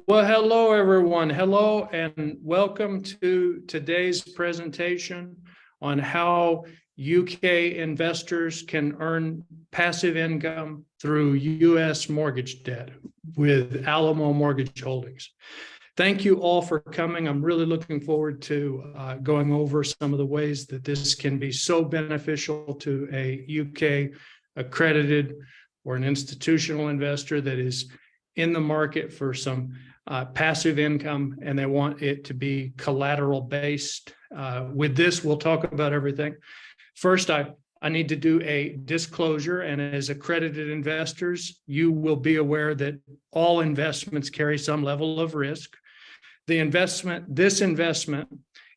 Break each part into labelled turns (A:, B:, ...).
A: Well, hello, everyone. Hello, and welcome to today's presentation on how UK investors can earn passive income through US mortgage debt with Alamo Mortgage Holdings. Thank you all for coming. I'm really looking forward to going over some of the ways that this can be so beneficial to a UK accredited or an institutional investor that is in the market for some passive income, and they want it to be collateral based. With this, we'll talk about everything. First, I need to do a disclosure, and as accredited investors, you will be aware that all investments carry some level of risk. This investment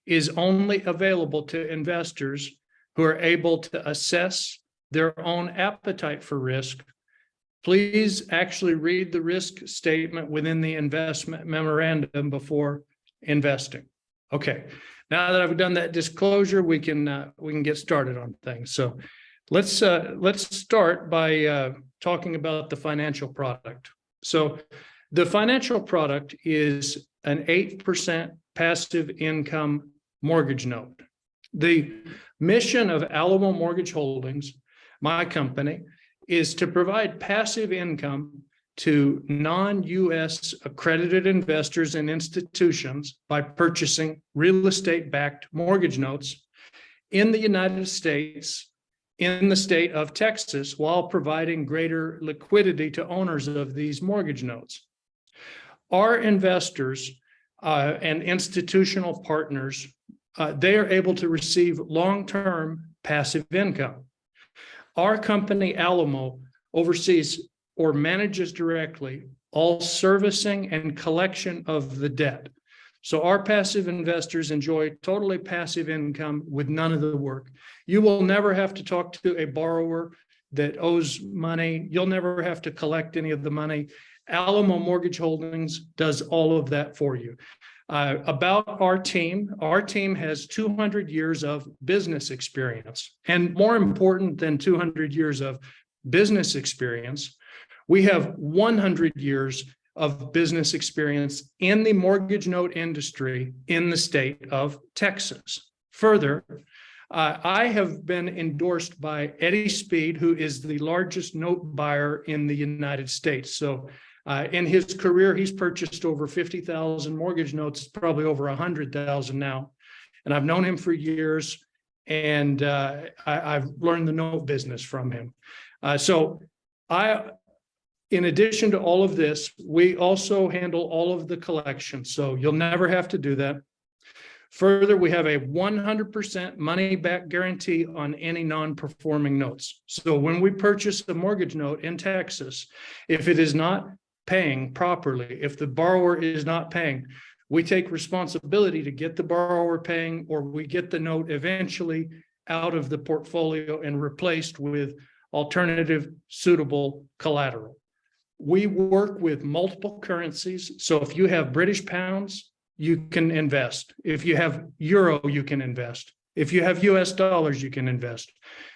A: is only available to investors who are able to assess their own appetite for risk. Please actually read the risk statement within the investment memorandum before investing. Okay, now that I've done that disclosure, we can get started on things. So let's start by talking about the financial product. So the financial product is an 8% passive income mortgage note. The mission of Alamo Mortgage Holdings, my company, is to provide passive income to non-US accredited investors and institutions by purchasing real estate-backed mortgage notes in the United States, in the state of Texas, while providing greater liquidity to owners of these mortgage notes. Our investors and institutional partners, they are able to receive long-term passive income. Our company, Alamo, oversees or manages directly all servicing and collection of the debt. So our passive investors enjoy totally passive income with none of the work. You will never have to talk to a borrower that owes money. You'll never have to collect any of the money. Alamo Mortgage Holdings does all of that for you. About our team has 200 years of business experience. And more important than 200 years of business experience, we have 100 years of business experience in the mortgage note industry in the state of Texas. Further, I have been endorsed by Eddie Speed, who is the largest note buyer in the United States. So in his career, he's purchased over 50,000 mortgage notes, probably over 100,000 now. And I've known him for years, and I've learned the note business from him. In addition to all of this, we also handle all of the collections. So you'll never have to do that. Further, we have a 100% money-back guarantee on any non-performing notes. So when we purchase a mortgage note in Texas, if it is not paying properly, if the borrower is not paying, we take responsibility to get the borrower paying, or we get the note eventually out of the portfolio and replaced with alternative suitable collateral. We work with multiple currencies. So if you have British pounds, you can invest. If you have euro, you can invest. If you have US dollars, you can invest.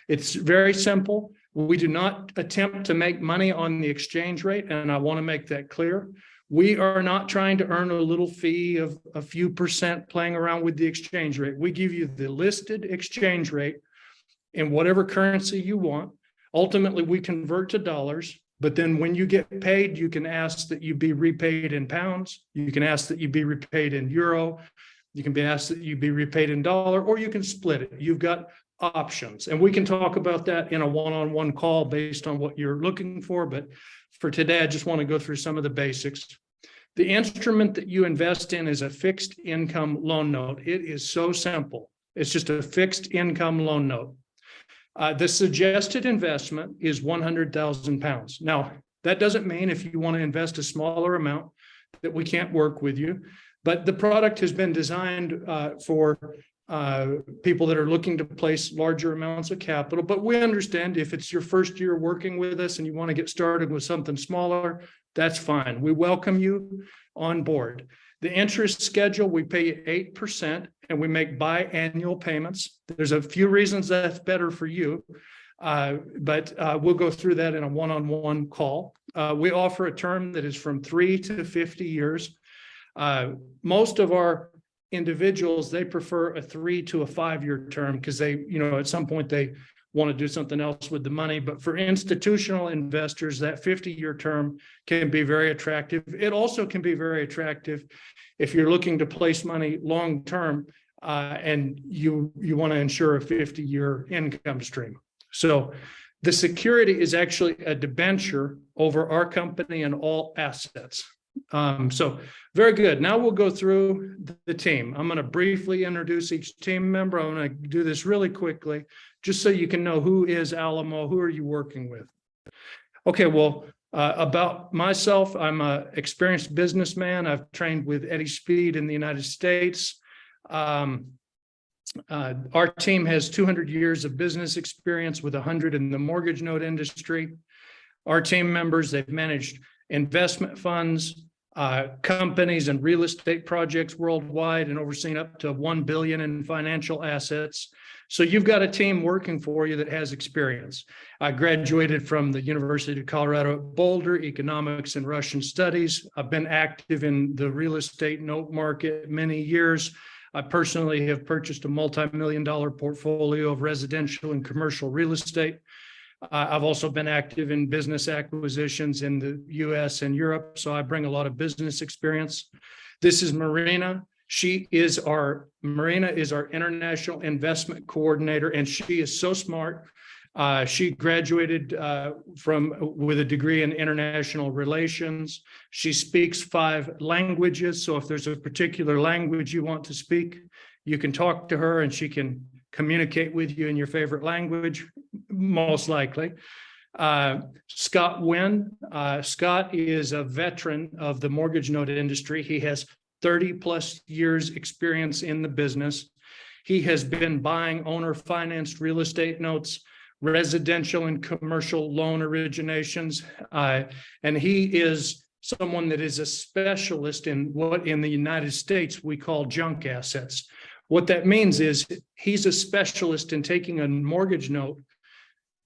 A: It's very simple. We do not attempt to make money on the exchange rate, and I want to make that clear. We are not trying to earn a little fee of a few percent playing around with the exchange rate. We give you the listed exchange rate in whatever currency you want. Ultimately, we convert to dollars, but then when you get paid, you can ask that you be repaid in pounds. You can ask that you be repaid in euro. You can be asked that you be repaid in dollar, or you can split it. You've got options, and we can talk about that in a one-on-one call based on what you're looking for. But for today, I just want to go through some of the basics. The instrument that you invest in is a fixed income loan note. It is so simple. It's just a fixed income loan note. The suggested investment is 100,000 pounds. Now, that doesn't mean if you want to invest a smaller amount that we can't work with you, but the product has been designed for people that are looking to place larger amounts of capital. But we understand if it's your first year working with us and you want to get started with something smaller, that's fine. We welcome you on board. The interest schedule, we pay 8%, and we make biannual payments. There's a few reasons that's better for you, but we'll go through that in a one-on-one call. We offer a term that is from 3 to 50 years. Most of our individuals, they prefer a 3 to a 5-year term because they, at some point they want to do something else with the money. But for institutional investors, that 50-year term can be very attractive. It also can be very attractive if you're looking to place money long term and you want to ensure a 50-year income stream. So the security is actually a debenture over our company and all assets. So very good. Now we'll go through the team. I'm going to briefly introduce each team member. I'm going to do this really quickly, just so you can know who is Alamo, who are you working with. Okay, well, about myself, I'm an experienced businessman. I've trained with Eddie Speed in the United States. Our team has 200 years of business experience with 100 in the mortgage note industry. Our team members, they've managed investment funds, companies and real estate projects worldwide and overseen up to $1 billion in financial assets. So you've got a team working for you that has experience. I graduated from the University of Colorado at Boulder, economics and Russian studies. I've been active in the real estate note market many years. I personally have purchased a multi-million-dollar portfolio of residential and commercial real estate. I've also been active in business acquisitions in the US and Europe, so I bring a lot of business experience. This is Marina. Marina is our international investment coordinator, and she is so smart. She graduated with a degree in international relations. She speaks 5 languages, so if there's a particular language you want to speak, you can talk to her and she can communicate with you in your favorite language, most likely. Scott Wynn. Scott is a veteran of the mortgage note industry. He has 30 plus years experience in the business. He has been buying owner financed real estate notes, residential and commercial loan originations. And he is someone that is a specialist in what in the United States we call junk assets. What that means is he's a specialist in taking a mortgage note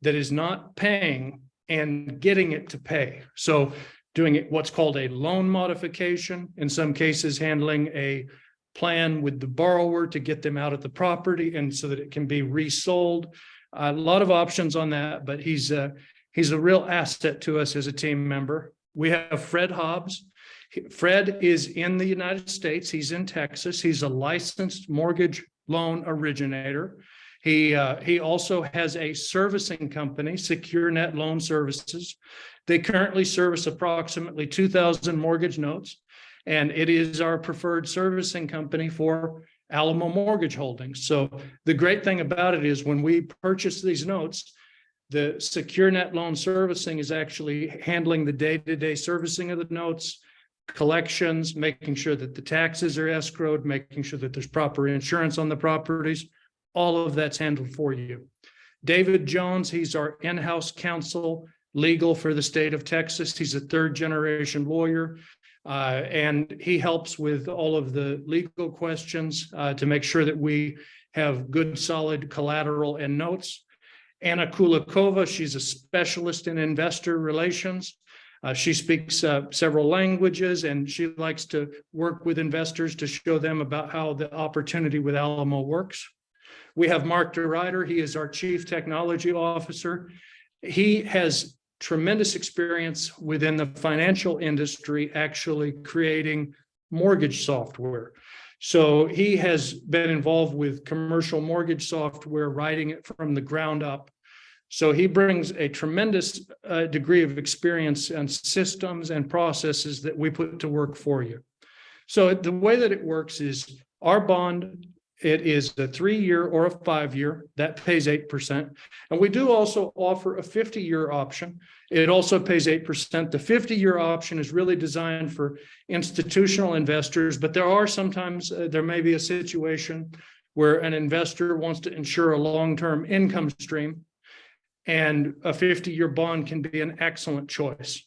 A: that is not paying and getting it to pay. So doing it what's called a loan modification, in some cases handling a plan with the borrower to get them out of the property and so that it can be resold. A lot of options on that, but he's a real asset to us as a team member. We have Fred Hobbs. Fred is in the United States. He's in Texas. He's a licensed mortgage loan originator. He also has a servicing company, SecureNet Loan Services. They currently service approximately 2,000 mortgage notes, and it is our preferred servicing company for Alamo Mortgage Holdings. So the great thing about it is when we purchase these notes, the SecureNet Loan Servicing is actually handling the day-to-day servicing of the notes, collections, making sure that the taxes are escrowed, making sure that there's proper insurance on the properties. All of that's handled for you. David Jones, he's our in-house counsel, legal for the state of Texas. He's a 3rd-generation lawyer, and he helps with all of the legal questions to make sure that we have good, solid collateral and notes. Anna Kulikova, she's a specialist in investor relations. She speaks several languages, and she likes to work with investors to show them about how the opportunity with Alamo works. We have Mark DeRuyter. He is our Chief Technology Officer. He has tremendous experience within the financial industry, actually creating mortgage software. So he has been involved with commercial mortgage software, writing it from the ground up. So he brings a tremendous degree of experience and systems and processes that we put to work for you. So the way that it works is our bond, it is a 3-year or a 5-year that pays 8%. And we do also offer a 50-year option. It also pays 8%. The 50-year option is really designed for institutional investors, but there are sometimes, there may be a situation where an investor wants to ensure a long-term income stream, and a 50-year bond can be an excellent choice.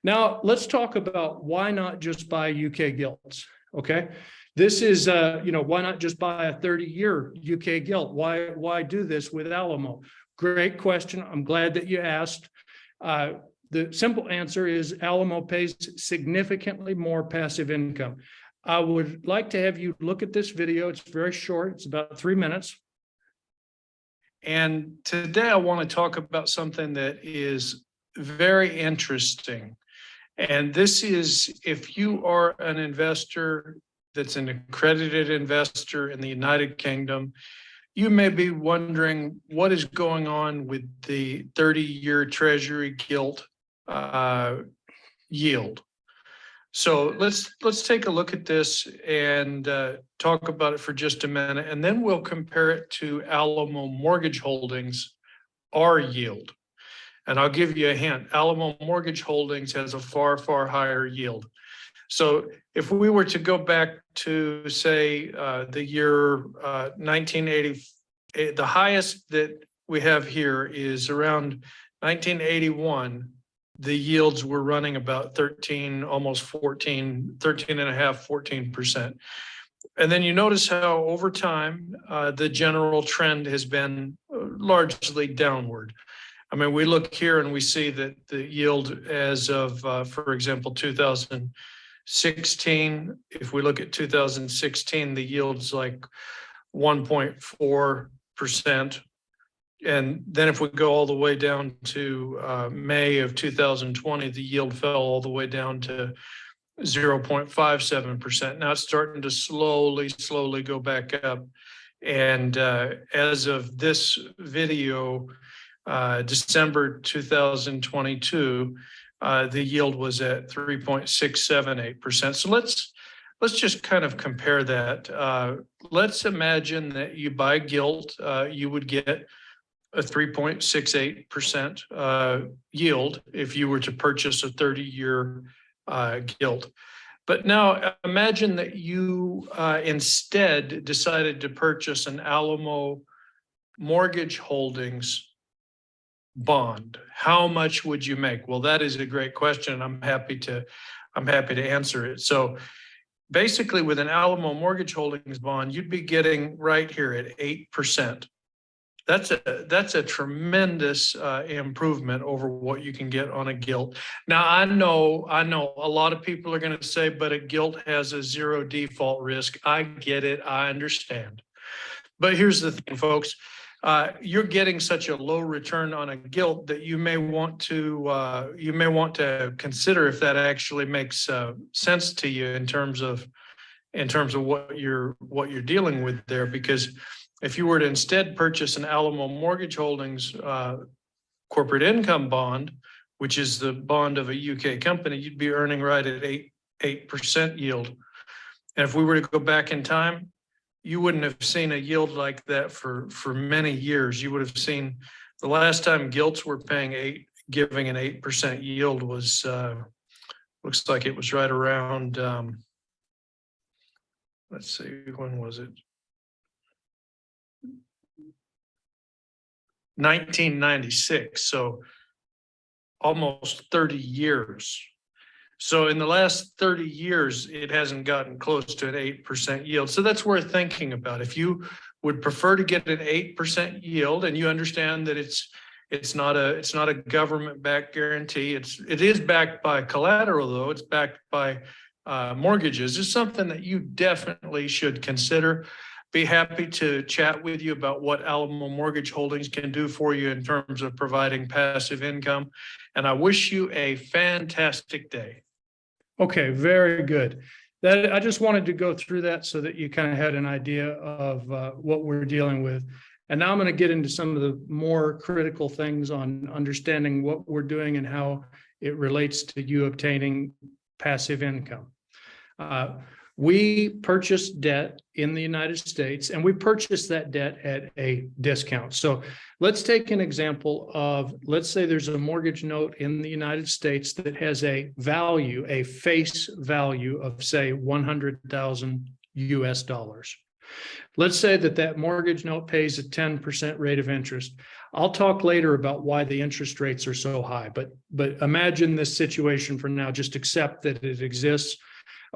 A: Now, let's talk about why not just buy UK gilts, okay? This is, why not just buy a 30-year UK gilt? Why do this with Alamo? Great question. I'm glad that you asked. the simple answer is Alamo pays significantly more passive income. I would like to have you look at this video. It's very short. It's about 3 minutes. And today I want to talk about something that is very interesting. And this is, if you are an investor that's an accredited investor in the United Kingdom, you may be wondering what is going on with the 30-year Treasury gilt yield. So let's take a look at this and talk about it for just a minute, and then we'll compare it to Alamo Mortgage Holdings, our yield. And I'll give you a hint. Alamo Mortgage Holdings has a far, far higher yield. So if we were to go back to, say, the year 1980, the highest that we have here is around 1981. The yields were running about 13, almost 14, 13 and a half, 14%. And then you notice how over time, the general trend has been largely downward. I mean, we look here and we see that the yield as of, for example, 2016, if we look at 2016, the yield's like 1.4%. And then if we go all the way down to May of 2020, the yield fell all the way down to 0.57%. Now it's starting to slowly go back up. And as of this video, December 2022, the yield was at 3.678%. So let's just kind of compare that. Let's imagine that you buy gilt, you would get a 3.68% yield if you were to purchase a 30-year gilt. But now imagine that you instead decided to purchase an Alamo Mortgage Holdings bond. How much would you make? Well, that is a great question. I'm happy to answer it. So basically, with an Alamo Mortgage Holdings bond, you'd be getting right here at 8%. That's a tremendous improvement over what you can get on a gilt. Now, I know a lot of people are going to say, but a gilt has a zero default risk. I get it. I understand. But here's the thing, folks. You're getting such a low return on a gilt that you may want to consider if that actually makes sense to you in terms of what you're dealing with there. Because if you were to instead purchase an Alamo Mortgage Holdings corporate income bond, which is the bond of a UK company, you'd be earning right at 8% yield. And if we were to go back in time, you wouldn't have seen a yield like that for many years. You would have seen the last time gilts were giving an 8% yield was looks like it was right around let's see, when was it? 1996, so almost 30 years. So in the last 30 years, it hasn't gotten close to an 8% yield. So that's worth thinking about. If you would prefer to get an 8% yield, and you understand that it's not a government-backed guarantee. It is backed by collateral, though. It's backed by mortgages. It's something that you definitely should consider. Be happy to chat with you about what Alamo Mortgage Holdings can do for you in terms of providing passive income. And I wish you a fantastic day. Okay, very good. I just wanted to go through that so that you kind of had an idea of what we're dealing with. And now I'm going to get into some of the more critical things on understanding what we're doing and how it relates to you obtaining passive income. We purchase debt in the United States, and we purchase that debt at a discount. So let's take an example of, let's say there's a mortgage note in the United States that has a value, a face value of, say, $100,000 US. Let's say that mortgage note pays a 10% rate of interest. I'll talk later about why the interest rates are so high, but imagine this situation for now. Just accept that it exists.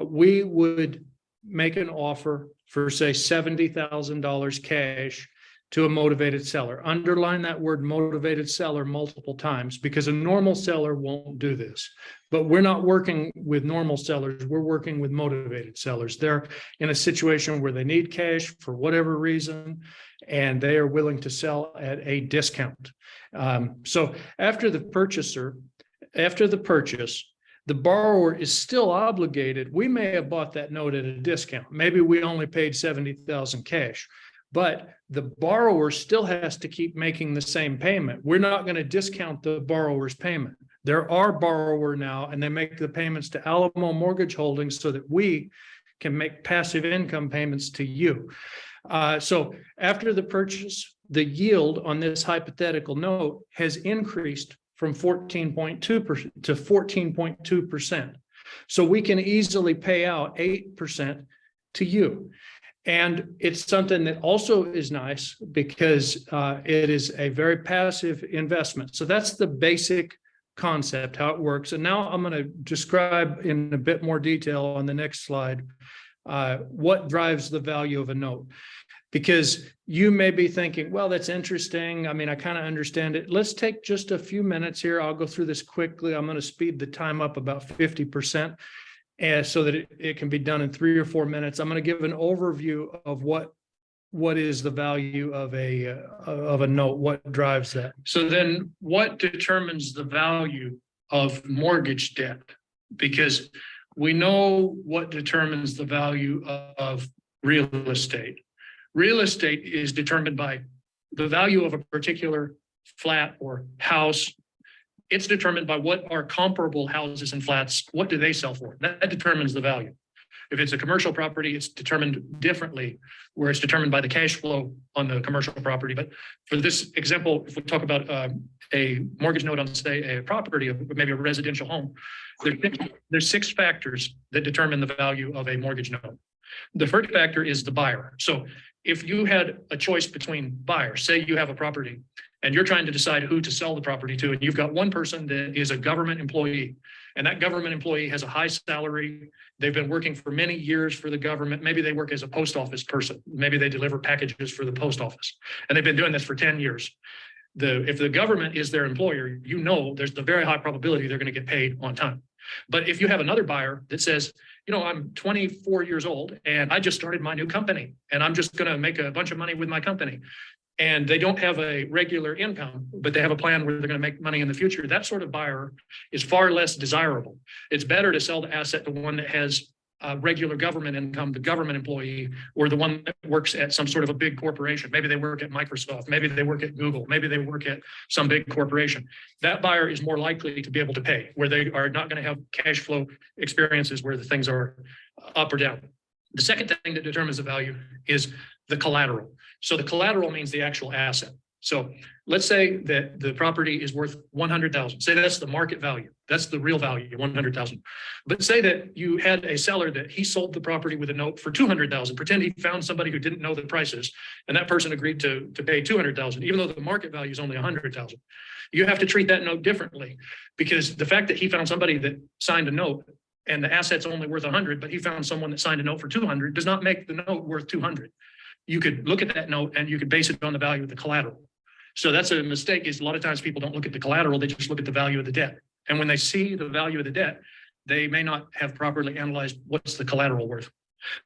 A: We would make an offer for, say, $70,000 cash to a motivated seller. Underline that word motivated seller multiple times, because a normal seller won't do this. But we're not working with normal sellers. We're working with motivated sellers. They're in a situation where they need cash for whatever reason, and they are willing to sell at a discount. So after the purchase, the borrower is still obligated. We may have bought that note at a discount. Maybe we only paid $70,000 cash, but the borrower still has to keep making the same payment. We're not going to discount the borrower's payment. They're our borrower now, and they make the payments to Alamo Mortgage Holdings so that we can make passive income payments to you. So after the purchase, the yield on this hypothetical note has increased from 14.2% to 14.2%. So we can easily pay out 8% to you. And it's something that also is nice because it is a very passive investment. So that's the basic concept, how it works. And now I'm going to describe in a bit more detail on the next slide what drives the value of a note. Because you may be thinking, well, that's interesting. I mean, I kind of understand it. Let's take just a few minutes here. I'll go through this quickly. I'm going to speed the time up about 50%, and so that it can be done in 3 or 4 minutes. I'm going to give an overview of what is the value of a note, what drives that. So then what determines the value of mortgage debt? Because we know what determines the value of real estate. Real estate is determined by the value of a particular flat or house. It's determined by what are comparable houses and flats, what do they sell for? That determines the value. If it's a commercial property, it's determined differently, where it's determined by the cash flow on the commercial property. But for this example, if we talk about a mortgage note on, say, a property, maybe a residential home, there's 6 factors that determine the value of a mortgage note. The first factor is the buyer. So if you had a choice between buyers, say you have a property and you're trying to decide who to sell the property to, and you've got one person that is a government employee, and that government employee has a high salary. They've been working for many years for the government. Maybe they work as a post office person. Maybe they deliver packages for the post office, and they've been doing this for 10 years. If the government is their employer, you know there's a very high probability they're going to get paid on time. But if you have another buyer that says, you know, I'm 24 years old and I just started my new company and I'm just going to make a bunch of money with my company, and they don't have a regular income, but they have a plan where they're going to make money in the future, that sort of buyer is far less desirable. It's better to sell the asset to one that has regular government income, the government employee, or the one that works at some sort of a big corporation. Maybe they work at Microsoft, maybe they work at Google, maybe they work at some big corporation. That buyer is more likely to be able to pay, where they are not going to have cash flow experiences where the things are up or down. The second thing that determines the value is the collateral. So the collateral means the actual asset. So let's say that the property is worth $100,000. Say that's the market value. That's the real value, $100,000. But say that you had a seller that he sold the property with a note for $200,000. Pretend he found somebody who didn't know the prices, and that person agreed to pay $200,000, even though the market value is only $100,000. You have to treat that note differently, because the fact that he found somebody that signed a note and the asset's only worth 100, but he found someone that signed a note for 200 does not make the note worth 200. You could look at that note and you could base it on the value of the collateral. So that's a mistake, is a lot of times people don't look at the collateral, they just look at the value of the debt. And when they see the value of the debt, they may not have properly analyzed what's the collateral worth.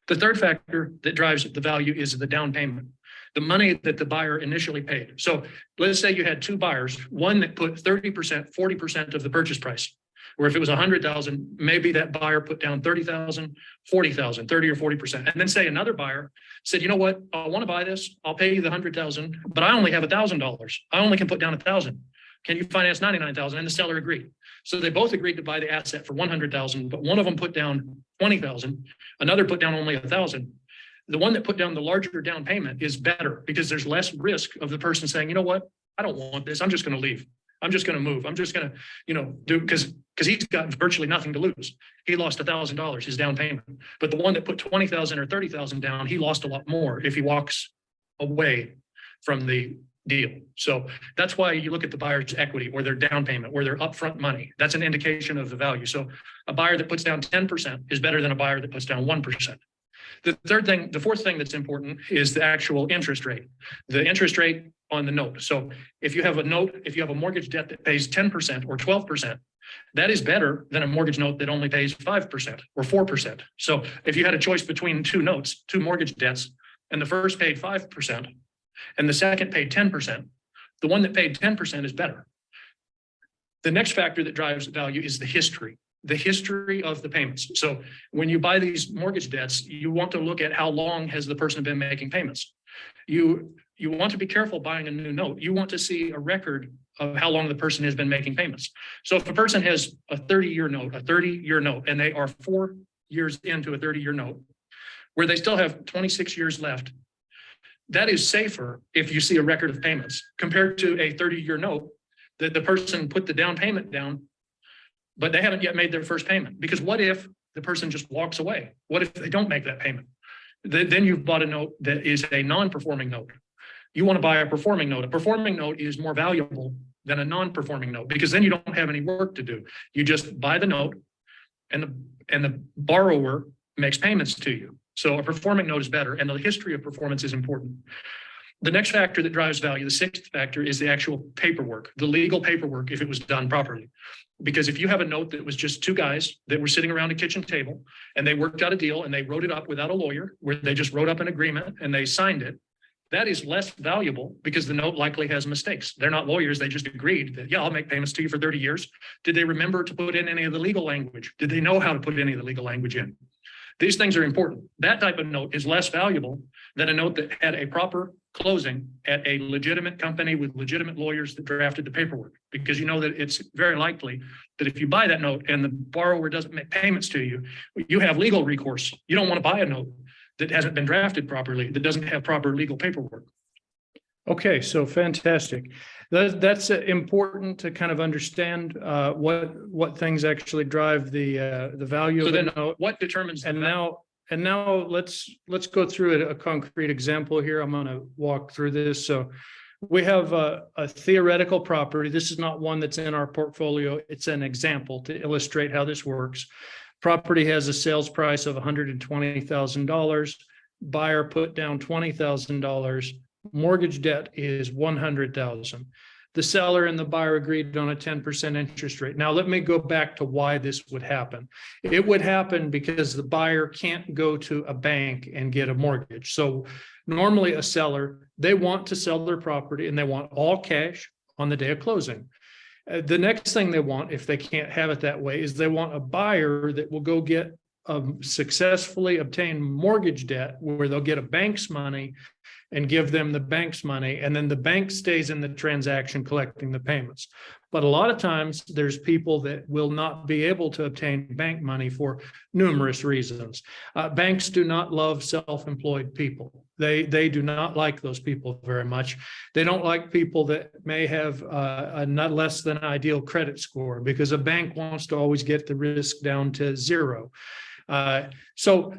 A: The third factor that drives the value is the down payment, the money that the buyer initially paid. So let's say you had 2 buyers, one that put 30%, 40% of the purchase price, where if it was 100,000, maybe that buyer put down 30,000, 40,000, 30 or 40%. And then say another buyer said, you know what, I want to buy this. I'll pay you the 100,000, but I only have $1,000. I only can put down 1,000. Can you finance 99,000? And the seller agreed. So they both agreed to buy the asset for 100,000, but one of them put down 20,000. Another put down only 1,000. The one that put down the larger down payment is better, because there's less risk of the person saying, you know what, I don't want this. I'm just going to leave. I'm just going to move. I'm just going to, do, because he's got virtually nothing to lose. He lost $1,000, his down payment. But the one that put 20,000 or 30,000 down, he lost a lot more if he walks away from the deal. So that's why you look at the buyer's equity or their down payment or their upfront money. That's an indication of the value. So a buyer that puts down 10% is better than a buyer that puts down 1%. The fourth thing that's important is the actual interest rate, the interest rate on the note. So if you have a mortgage debt that pays 10% or 12%, that is better than a mortgage note that only pays 5% or 4%. So if you had a choice between two mortgage debts, and the first paid 5% and the second paid 10%, the one that paid 10% is better. The next factor that drives value is the history of the payments. So when you buy these mortgage debts, you want to look at how long has the person been making payments. You want to be careful buying a new note. You want to see a record of how long the person has been making payments. So if a person has a 30-year note, and they are 4 years into a 30-year note, where they still have 26 years left, that is safer if you see a record of payments compared to a 30-year note that the person put the down payment down, but they haven't yet made their first payment. Because what if the person just walks away? What if they don't make that payment? Then you've bought a note that is a non-performing note. You want to buy a performing note. A performing note is more valuable than a non-performing note because then you don't have any work to do. You just buy the note and the borrower makes payments to you. So a performing note is better, and the history of performance is important. The next factor that drives value, the sixth factor, is the actual paperwork, the legal paperwork, if it was done properly. Because if you have a note that was just two guys that were sitting around a kitchen table and they worked out a deal and they wrote it up without a lawyer, where they just wrote up an agreement and they signed it, that is less valuable because the note likely has mistakes. They're not lawyers. They just agreed that, yeah, I'll make payments to you for 30 years. Did they remember to put in any of the legal language? Did they know how to put any of the legal language in? These things are important. That type of note is less valuable than a note that had a proper closing at a legitimate company with legitimate lawyers that drafted the paperwork, because you know that it's very likely that if you buy that note and the borrower doesn't make payments to you, you have legal recourse. You don't want to buy a note that hasn't been drafted properly, that doesn't have proper legal paperwork. Okay, so fantastic. That's important to kind of understand what things actually drive the value of the note. What determines the value? And now let's go through a concrete example here. I'm going to walk through this. So we have a theoretical property. This is not one that's in our portfolio. It's an example to illustrate how this works. Property has a sales price of $120,000. Buyer put down $20,000. Mortgage debt is $100,000. The seller and the buyer agreed on a 10% interest rate. Now, let me go back to why this would happen. It would happen because the buyer can't go to a bank and get a mortgage. So normally a seller, they want to sell their property and they want all cash on the day of closing. The next thing they want, if they can't have it that way, is they want a buyer that will go get successfully obtain mortgage debt where they'll get a bank's money and give them the bank's money, and then the bank stays in the transaction collecting the payments. But a lot of times there's people that will not be able to obtain bank money for numerous reasons. Banks do not love self-employed people. They do not like those people very much. They don't like people that may have a not less than ideal credit score, because a bank wants to always get the risk down to zero. So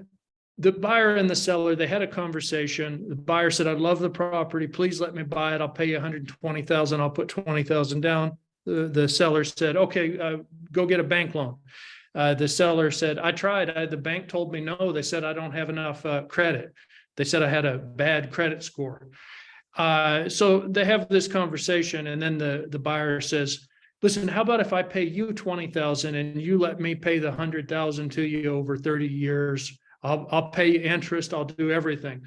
A: the buyer and the seller, they had a conversation. The buyer said, "I love the property. Please let me buy it. I'll pay you $120,000. I'll put $20,000 down." The seller said, "Okay, go get a bank loan." The seller said, "I tried. The bank told me no. They said I don't have enough credit. They said I had a bad credit score." So they have this conversation, and then the buyer says, "Listen, how about if I pay you $20,000 and you let me pay the $100,000 to you over 30 years? I'll pay you interest. I'll do everything."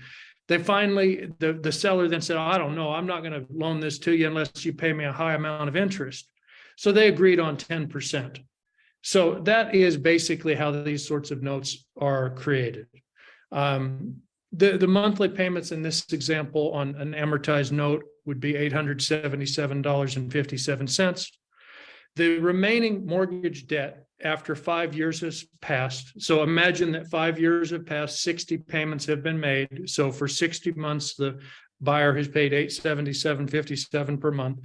A: They finally, the seller then said, "I don't know. I'm not going to loan this to you unless you pay me a high amount of interest." So they agreed on 10%. So that is basically how these sorts of notes are created. The monthly payments in this example on an amortized note would be $877.57. The remaining mortgage debt after 5 years has passed. So imagine that 5 years have passed, 60 payments have been made. So for 60 months, the buyer has paid $877.57 per month.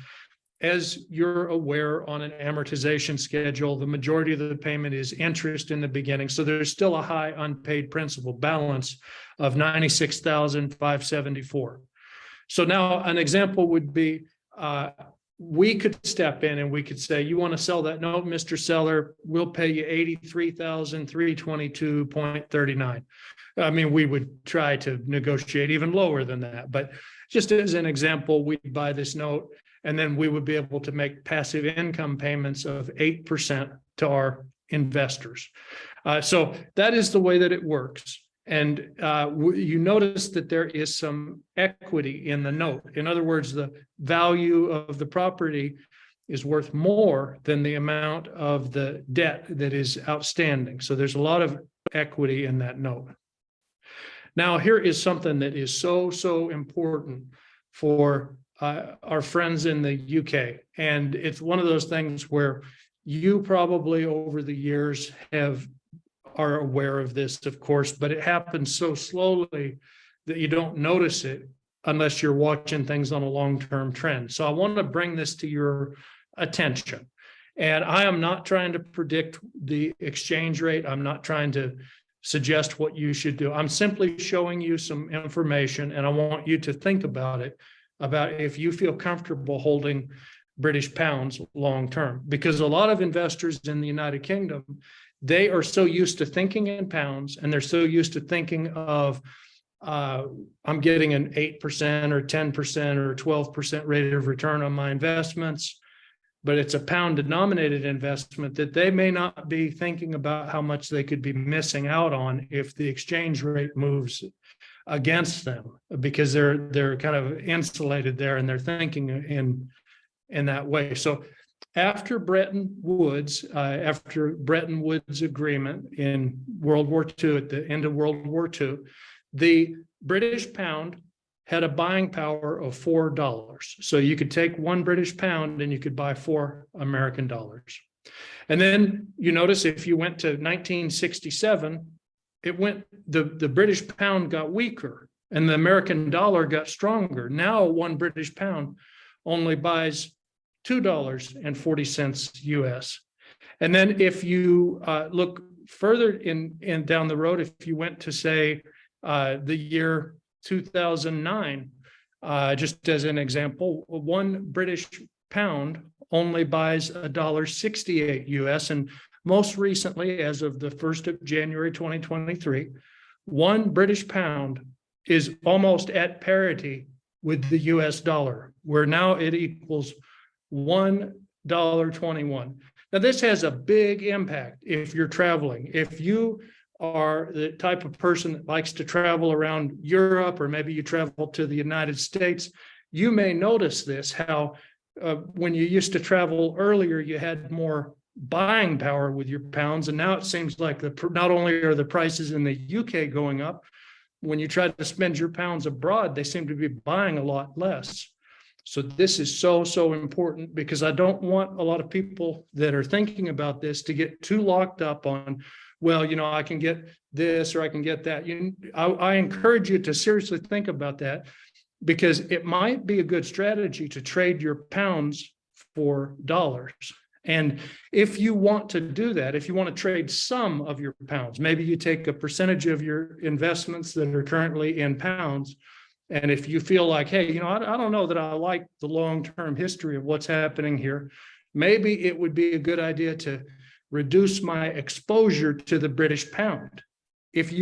A: As you're aware, on an amortization schedule, the majority of the payment is interest in the beginning. So there's still a high unpaid principal balance of $96,574. So now an example would be we could step in and we could say, you want to sell that note, Mr. Seller, we'll pay you $83,322.39. I mean, we would try to negotiate even lower than that, but just as an example, we'd buy this note and then we would be able to make passive income payments of 8% to our investors. So that is the way that it works. And you notice that there is some equity in the note. In other words, the value of the property is worth more than the amount of the debt that is outstanding. So there's a lot of equity in that note. Now, here is something that is so important for our friends in the UK. And it's one of those things where you probably over the years are aware of this, of course, but it happens so slowly that you don't notice it unless you're watching things on a long-term trend. So I want to bring this to your attention. And I am not trying to predict the exchange rate. I'm not trying to suggest what you should do. I'm simply showing you some information, and I want you to think about it, about if you feel comfortable holding British pounds long-term, because a lot of investors in the United Kingdom, they are so used to thinking in pounds, and they're so used to thinking of, I'm getting an 8% or 10% or 12% rate of return on my investments, but it's a pound denominated investment, that they may not be thinking about how much they could be missing out on if the exchange rate moves against them, because they're kind of insulated there and they're thinking in that way. So after Bretton Woods agreement in World War II, at the end of World War II, the British pound had a buying power of $4. So you could take one British pound and you could buy 4 American dollars. And then you notice if you went to 1967, the British pound got weaker and the American dollar got stronger. Now one British pound only buys $2.40 US. And then if you look further in down the road, if you went to say the year 2009, just as an example, one British pound only buys $1.68 US. And most recently, as of the 1st of January 2023, one British pound is almost at parity with the US dollar, where now it equals $1.21. Now, this has a big impact if you're traveling. If you are the type of person that likes to travel around Europe, or maybe you travel to the United States, you may notice this, how when you used to travel earlier, you had more buying power with your pounds. And now it seems like not only are the prices in the UK going up, when you try to spend your pounds abroad, they seem to be buying a lot less. So this is so important, because I don't want a lot of people that are thinking about this to get too locked up on, well, I can get this or I can get that. I encourage you to seriously think about that, because it might be a good strategy to trade your pounds for dollars. And if you want to do that, if you want to trade some of your pounds, maybe you take a percentage of your investments that are currently in pounds. And if you feel like, hey, I don't know that I like the long-term history of what's happening here, maybe it would be a good idea to reduce my exposure to the British pound. If you